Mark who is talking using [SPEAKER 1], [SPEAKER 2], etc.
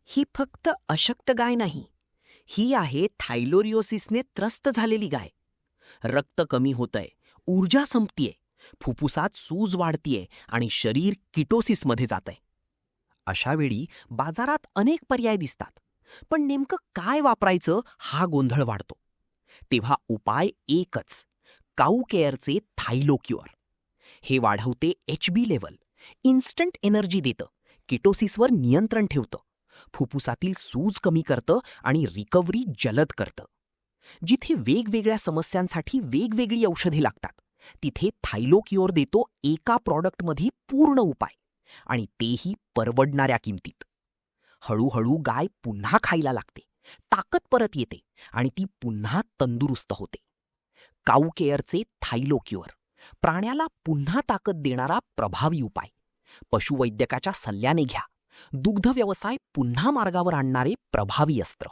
[SPEAKER 1] ही फक्त अशक्त गाय नाही, ही आहे थायलोरिओसिसने त्रस्त झालेली गाय. रक्त कमी होतंय, ऊर्जा संपतीये, फुफ्फुसात सूज वाढतीये आणि शरीर किटोसिसमध्ये जातंय. अशा वेळी बाजारात अनेक पर्याय दिसतात, पण नेमकं काय वापरायचं हा गोंधळ वाढतो. तेव्हा उपाय एकच, काऊ केअरचे थायलोक्युअर. हे वाढवते HB लेवल, इन्स्टंट एनर्जी देतं, किटोसिसवर नियंत्रण ठेवतं, फुफ्फुसातील सूज कमी करतं आणि रिकव्हरी जलद करतं. जिथे वेगवेगळ्या समस्यांसाठी वेगवेगळी औषधे लागतात, तिथे थायलोक्युअर देतो एका प्रॉडक्टमध्ये पूर्ण उपाय, आणि तेही परवडणाऱ्या किमतीत. हळूहळू गाय पुन्हा खायला लागते, ताकद परत येते आणि ती पुन्हा तंदुरुस्त होते. काऊ केअरचे थायलोक्युअर, प्राण्याला पुन्हा ताकद देणारा प्रभावी उपाय. पशुवैद्यकाच्या सल्ल्याने घ्या. दुग्ध व्यवसाय पुन्हा मार्गावर आणणारे प्रभावी अस्त्र.